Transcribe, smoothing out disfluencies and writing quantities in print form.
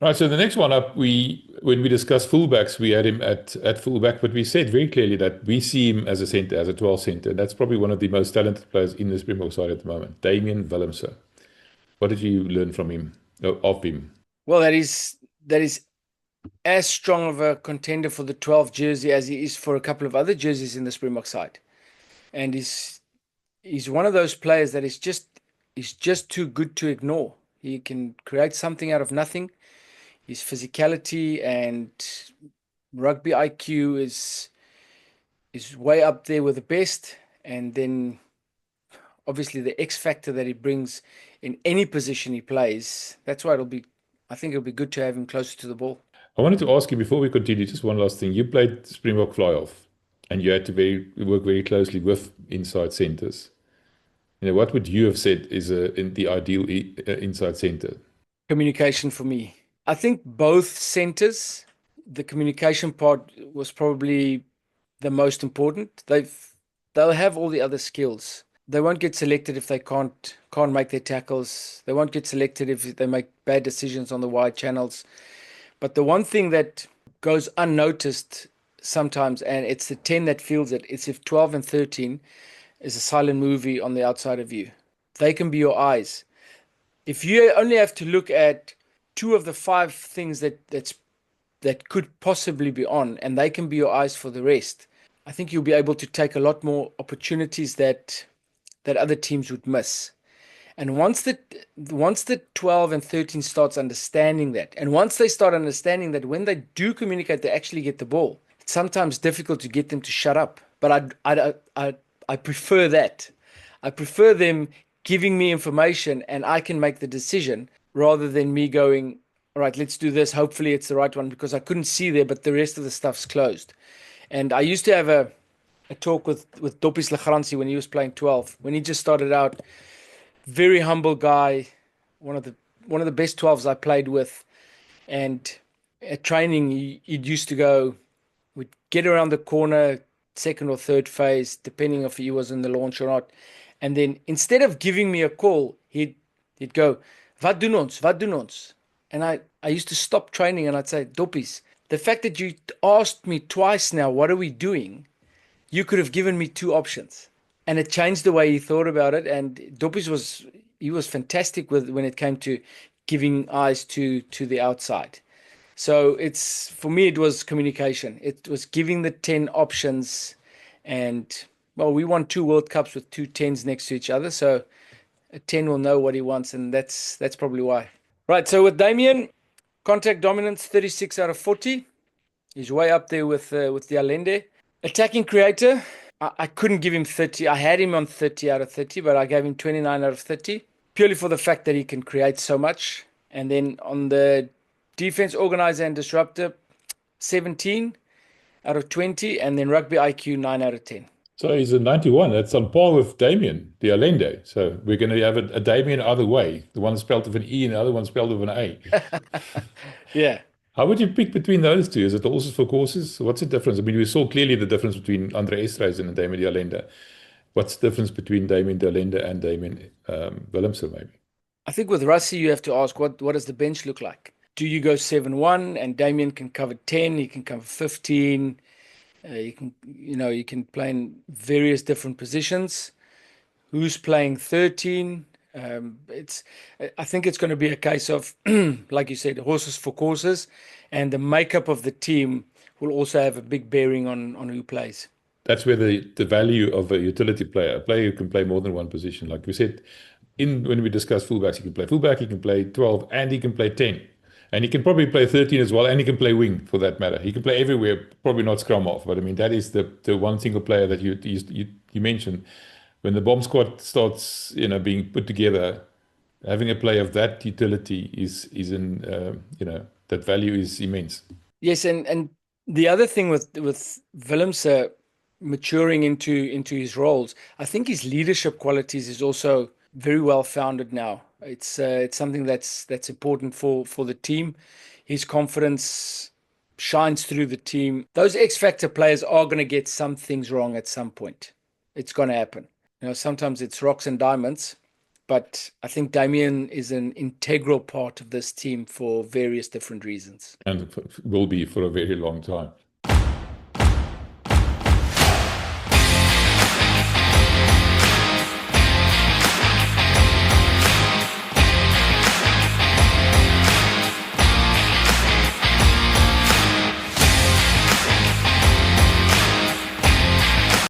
Right, so the next one up, when we discussed fullbacks, we had him at fullback, but we said very clearly that we see him as a centre, as a 12 centre. And that's probably one of the most talented players in the Springbok side at the moment, Damian Willemse. What did you learn from him, of him? Well, that is as strong of a contender for the 12 jersey as he is for a couple of other jerseys in the Springbok side. And he's one of those players that is just too good to ignore. He can create something out of nothing. His physicality and rugby IQ is way up there with the best. And then obviously the X factor that he brings in any position he plays. That's why I think it'll be good to have him closer to the ball. I wanted to ask you before we continue, just one last thing. You played Springbok fly-off, and you had to work very closely with inside centres. What would you have said is in the ideal inside centre? Communication for me. I think both centers, the communication part was probably the most important. They'll have all the other skills. They won't get selected if they can't make their tackles. They won't get selected if they make bad decisions on the wide channels. But the one thing that goes unnoticed sometimes, and it's the 10 that feels it, it's if 12 and 13 is a silent movie on the outside of you. They can be your eyes. If you only have to look at two of the five things that could possibly be on, and they can be your eyes for the rest, I think you'll be able to take a lot more opportunities that other teams would miss. And once the 12 and 13 starts understanding that, and once they start understanding that when they do communicate, they actually get the ball. It's sometimes difficult to get them to shut up, but I prefer that. I prefer them giving me information and I can make the decision rather than me going, all right, let's do this. Hopefully it's the right one because I couldn't see there, but the rest of the stuff's closed. And I used to have a talk with Dopis Lagransi when he was playing 12, when he just started out. Very humble guy, one of the best 12s I played with. And at training, he'd used to go, we'd get around the corner, second or third phase, depending if he was in the launch or not. And then instead of giving me a call, he'd go, Wat doen ons? Wat doen ons? And I used to stop training and I'd say, Doppies, the fact that you asked me twice now, what are we doing? You could have given me two options. And it changed the way he thought about it. And Doppies was fantastic when it came to giving eyes to the outside. So it's for me, it was communication. It was giving the 10 options. And well, we won two World Cups with two tens next to each other. So a 10 will know what he wants, and that's probably why. Right. So with Damian, contact dominance 36 out of 40. He's way up there with the Allende. Attacking creator, I couldn't give him 30. I had him on 30 out of 30, but I gave him 29 out of 30, purely for the fact that he can create so much. And then on the defense organizer and disruptor, 17 out of 20, and then rugby IQ, 9 out of 10. So he's a 91. That's on par with Damian, the Allende. So we're going to have a Damian either way. The one spelled with an E and the other one spelled with an A. Yeah. How would you pick between those two? Is it horses for courses? What's the difference? I mean, we saw clearly the difference between Andre Estreisen and Damian de Allende. What's the difference between Damian de Allende and Damian Willemse, maybe? I think with Rassie, you have to ask what does the bench look like? Do you go 7-1 and Damian can cover 10, he can cover 15, you can play in various different positions. Who's playing 13? I think it's going to be a case of, like you said, horses for courses, and the makeup of the team will also have a big bearing on who plays. That's where the value of a utility player, a player who can play more than one position. Like we said, when we discuss fullbacks, he can play fullback, he can play 12, and he can play 10. And he can probably play 13 as well, and he can play wing for that matter. He can play everywhere, probably not scrum off. But I mean, that is the one single player that you mentioned. When the bomb squad starts, being put together, having a player of that utility is in, that value is immense. Yes, and the other thing with Willemse maturing into his roles, I think his leadership qualities is also very well founded now. It's something that's important for the team. His confidence shines through the team. Those X factor players are going to get some things wrong at some point. It's going to happen. Sometimes it's rocks and diamonds, but I think Damian is an integral part of this team for various different reasons. And will be for a very long time.